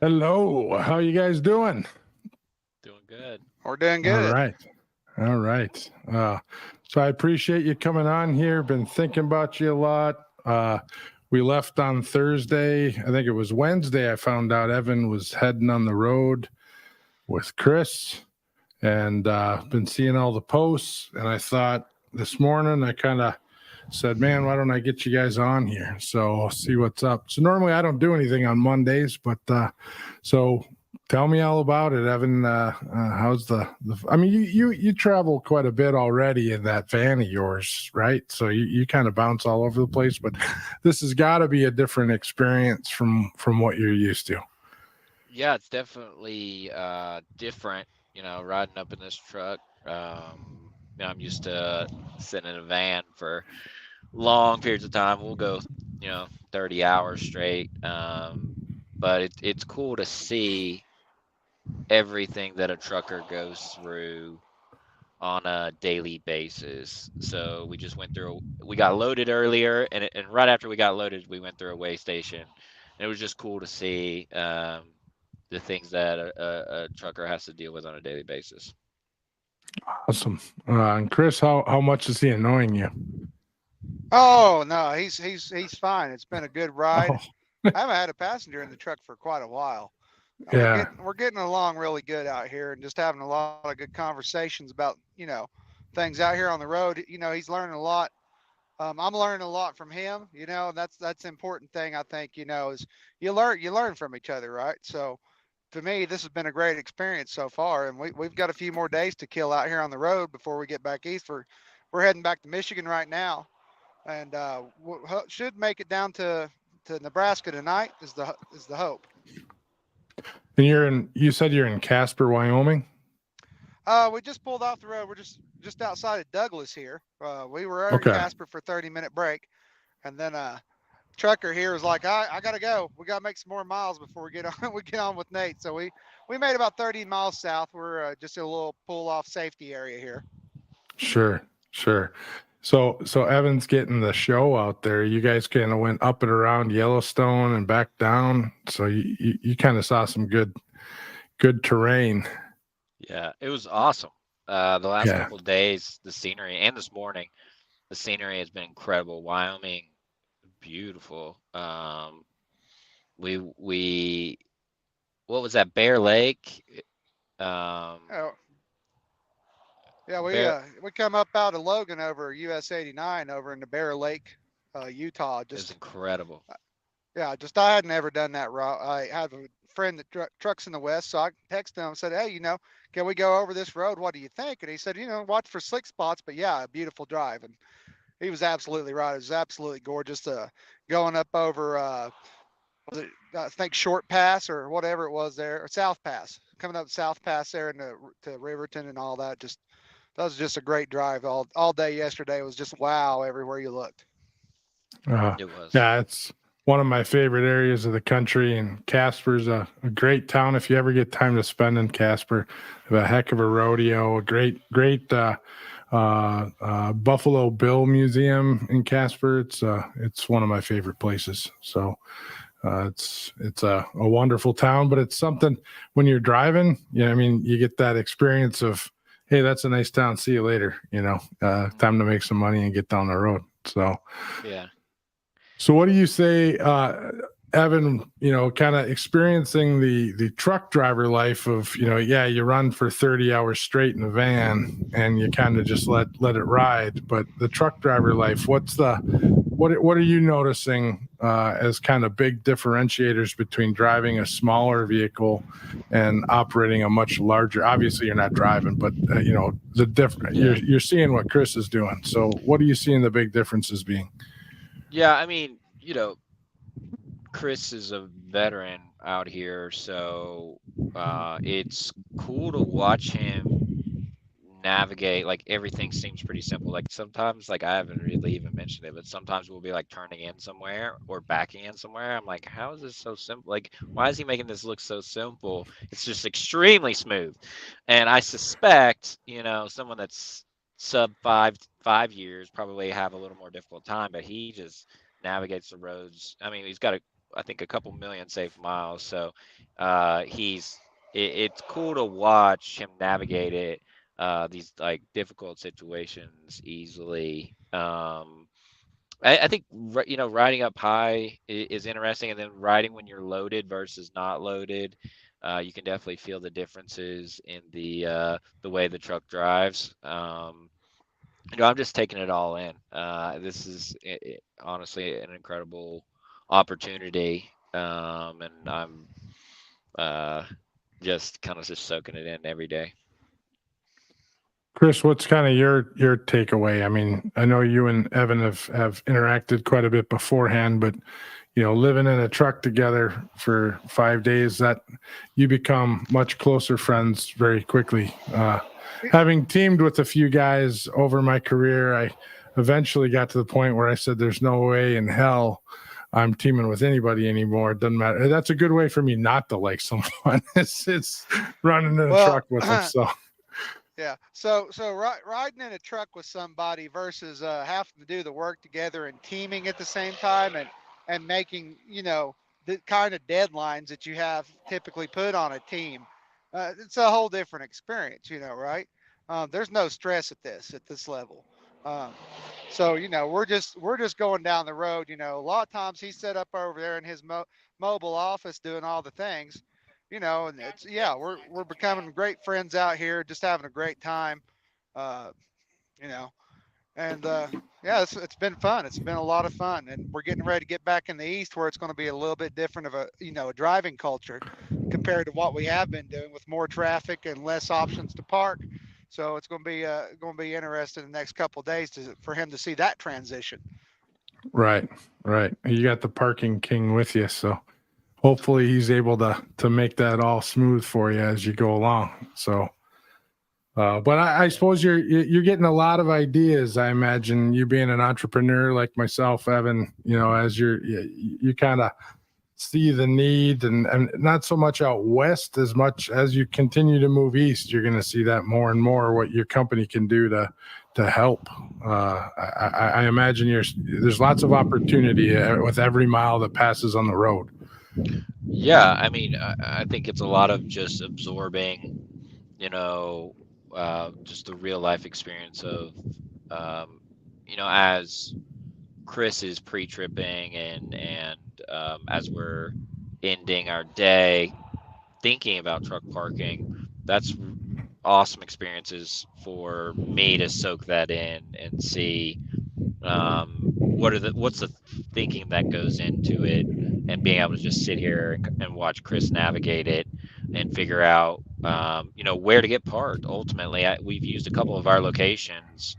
Hello, how you guys doing? Doing good. We're doing All good. right. All right. So I appreciate you coming on here. Been thinking about you a lot. We left on Thursday. I think it was Wednesday. I found out Evan was heading on the road with Chris, and been seeing all the posts. And I thought this morning, I kind of said, man, why don't I get you guys on here? So I'll see what's up. So normally I don't do anything on Mondays, but so tell me all about it, Evan. How's the I mean, you travel quite a bit already in that van of yours, right? So you kind of bounce all over the place, but this has got to be a different experience from what you're used to. Yeah, it's definitely different, riding up in this truck. I'm used to sitting in a van for long periods of time. We'll go, 30 hours straight. But it's cool to see everything that a trucker goes through on a daily basis. So we just went through, we got loaded earlier, and right after we got loaded, we went through a weigh station. And it was just cool to see the things that a trucker has to deal with on a daily basis. Awesome. And Chris, how much is he annoying you? Oh no, he's fine. It's been a good ride. Oh, I haven't had a passenger in the truck for quite a while. We're yeah, getting along really good out here, and just having a lot of good conversations about things out here on the road. He's learning a lot. I'm learning a lot from him. And that's the important thing I think. Is you learn from each other, right? So to me, this has been a great experience so far, and we've got a few more days to kill out here on the road before we get back east. We're heading back to Michigan right now, and should make it down to Nebraska tonight. Is the hope. and you said you're in Casper, Wyoming. We just pulled off the road. We're just outside of Douglas here. We were in Okay, Casper for 30-minute break, and then trucker here was like, I gotta go. We gotta make some more miles before we get on. We get on with Nate. So we made about 30 miles south. We're just in a little pull off safety area here. sure, sure. So Evan's getting the show out there. You guys kind of went up and around Yellowstone and back down. So you kind of saw some good terrain. Yeah, it was awesome. The last Yeah. couple of days, the scenery, and this morning, the scenery has been incredible. Wyoming, beautiful. We what was that? Bear Lake. Um, Oh, yeah, Bear we come up out of Logan over US 89 over in the Bear Lake, Utah. is Just incredible. yeah, just I had never done that route. I have a friend that trucks in the West, so I texted him and said, hey, can we go over this road? What do you think? And he said, watch for slick spots, but yeah, a beautiful drive. And he was absolutely right. It was absolutely gorgeous. Going up over, was it, I think Short Pass or whatever it was there, or South Pass, coming up South Pass there to Riverton and all that. That was just a great drive all day yesterday. It was just wow everywhere you looked. Uh, It was. yeah, it's one of my favorite areas of the country, and Casper's a great town. If you ever get time to spend in Casper, have a heck of a rodeo, a great Buffalo Bill Museum in Casper. It's one of my favorite places. So it's a wonderful town, but it's something when you're driving. I mean, you get that experience of, hey, that's a nice town. See you later. Mhm. Time to make some money and get down the road. So. Yeah. So what do you say, Evan, kind of experiencing the truck driver life of, yeah, you run for 30 hours straight in a van and you kind of just let it ride. But the truck driver life, what are you noticing as kind of big differentiators between driving a smaller vehicle and operating a much larger? Obviously, you're not driving, but the different. Yeah. You're seeing what Chris is doing. So what are you seeing the big differences being? Yeah. I mean, Chris is a veteran out here, so it's cool to watch him navigate. Like everything seems pretty simple. Like sometimes, like I haven't really even mentioned it, but sometimes we'll be like turning in somewhere or backing in somewhere. I'm like, how is this so simple? Like, why is he making this look so simple? It's just extremely smooth. And I suspect, someone that's sub 5 years probably have a little more difficult time, but he just navigates the roads. I mean, he's got I think a couple million safe miles. So it's cool to watch him navigate it, these like difficult situations easily. I think riding up high is interesting, and then riding when you're loaded versus not loaded, you can definitely feel the differences in the way the truck drives. I'm just taking it all in. This is honestly an incredible opportunity, and I'm just kind of just soaking it in every day. Chris, what's kind of your takeaway? I mean, I know you and Evan have interacted quite a bit beforehand, but living in a truck together for 5 days, that you become much closer friends very quickly. Having teamed with a few guys over my career, I eventually got to the point where I said, "There's no way in hell I'm teaming with anybody anymore. It doesn't matter." That's a good way for me not to like someone. It's running in a truck with them. So. Yeah. So riding in a truck with somebody versus having to do the work together and teaming at the same time and making, the kind of deadlines that you have typically put on a team. It's a whole different experience, right? There's no stress at this level. So, we're just going down the road. A lot of times he's set up over there in his mobile office doing all the things. And we're becoming great friends out here, just having a great time, uh, you know, and it's been fun. It's been a lot of fun, and we're getting ready to get back in the East where it's going to be a little bit different of a driving culture compared to what we have been doing with more traffic and less options to park. So it's going to be interesting in the next couple of days for him to see that transition. Right. You got the parking king with you, so hopefully he's able to make that all smooth for you as you go along. So, but I suppose you're getting a lot of ideas. I imagine you being an entrepreneur like myself, Evan. As you kind of see the need, and not so much out west as much as you continue to move east. You're going to see that more and more. What your company can do to help. I imagine there's lots of opportunity with every mile that passes on the road. Yeah, I mean, I think it's a lot of just absorbing, just the real life experience of, as Chris is pre-tripping and as we're ending our day thinking about truck parking, that's awesome experiences for me to soak that in and see what's the thinking that goes into it, and being able to just sit here and watch Chris navigate it and figure out where to get parked. Ultimately, we've used a couple of our locations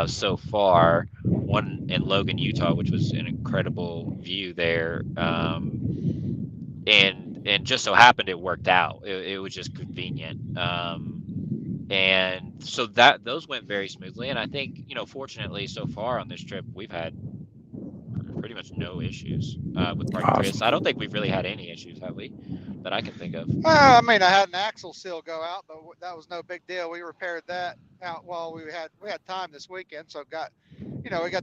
so far, one in Logan, Utah, which was an incredible view there, and just so happened it worked out. It was just convenient, and so those went very smoothly. And I think fortunately so far on this trip we've had pretty much no issues with parking. Awesome. Chris, I don't think we've really had any issues, have we, that I can think of? I mean, I had an axle seal go out, but that was no big deal. We repaired that out while we had time this weekend, so we got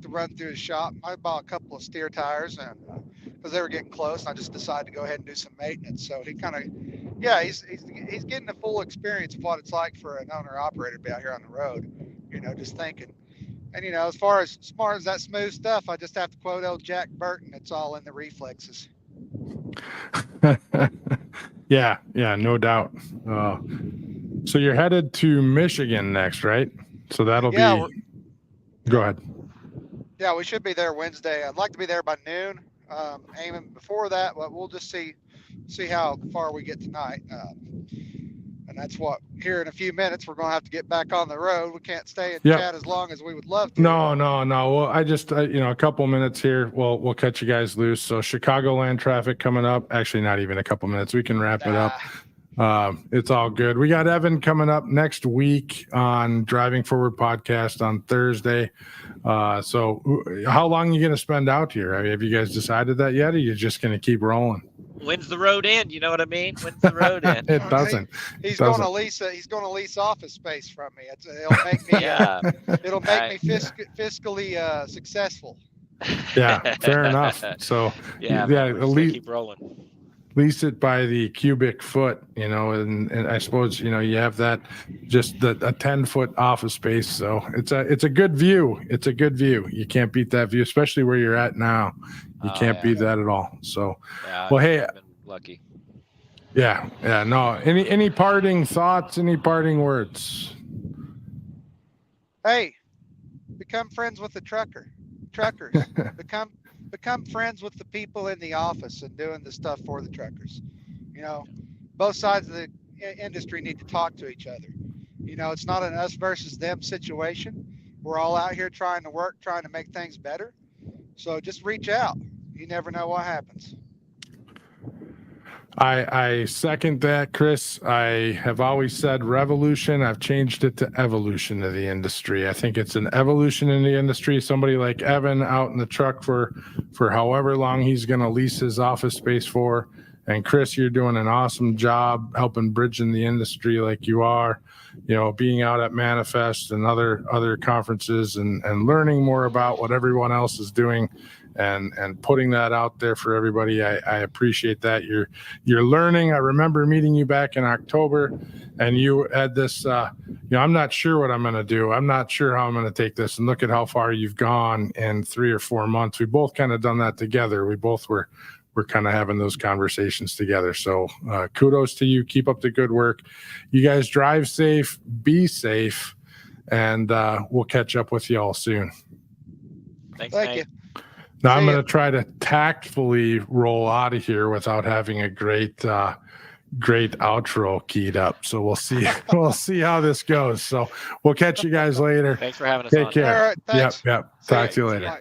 to run through the shop. I bought a couple of steer tires, and because they were getting close, and I just decided to go ahead and do some maintenance. So he kind of, he's getting the full experience of what it's like for an owner operator to be out here on the road. Just thinking. And as far as that smooth stuff, I just have to quote old Jack Burton. It's all in the reflexes. Yeah, no doubt. So you're headed to Michigan next, right? So that'll be. Go ahead. Yeah, we should be there Wednesday. I'd like to be there by noon. Aiming before that, but we'll just see how far we get tonight. And that's what, here in a few minutes, we're going to have to get back on the road. We can't stay and chat as long as we would love to. No. Well, I just, a couple minutes here. We'll cut you guys loose. So Chicagoland traffic coming up. Actually, not even a couple minutes. We can wrap it up. It's all good. We got Evan coming up next week on Driving Forward podcast on Thursday. So how long are you going to spend out here? I mean, have you guys decided that yet? Or are you just going to keep rolling? When's the road end? You know what I mean? When's the road end? It doesn't. He's going to lease office space from me. It'll make me it'll make me fiscally successful. Yeah, fair enough. So Yeah, yeah, man, we're at just gonna least keep rolling. lease it by the cubic foot, and I suppose, you have that just a 10-foot office space. So it's a good view. It's a good view. You can't beat that view, especially where you're at now. You Oh, can't yeah. beat that at all. So, Yeah, well, hey, I've been lucky. yeah, no, any parting thoughts, any parting words? Hey, become friends with the truckers. become friends with the people in the office and doing the stuff for the truckers. Both sides of the industry need to talk to each other. It's not an us versus them situation. We're all out here trying to work, trying to make things better. So just reach out. You never know what happens. I second that, Chris. I have always said revolution. I've changed it to evolution of the industry. I think it's an evolution in the industry. Somebody like Evan out in the truck for however long he's going to lease his office space for. And Chris, you're doing an awesome job helping bridging the industry like you are, being out at Manifest and other conferences and learning more about what everyone else is doing and putting that out there for everybody. I appreciate that. You're learning. I remember meeting you back in October and you had this, I'm not sure what I'm going to do. I'm not sure how I'm going to take this, and look at how far you've gone in 3 or 4 months. We both kind of done that together. We both were kind of having those conversations together. So kudos to you. Keep up the good work. You guys drive safe, be safe, and we'll catch up with you all soon. Thanks, Thank Nate. you. Now I'm See going ya. to try to tactfully roll out of here without having a great outro keyed up. So we'll see. We'll see how this goes. So we'll catch you guys later. Thanks for having us Take on. care. All right. Thanks. Yep. See Talk ya. to you later. Bye.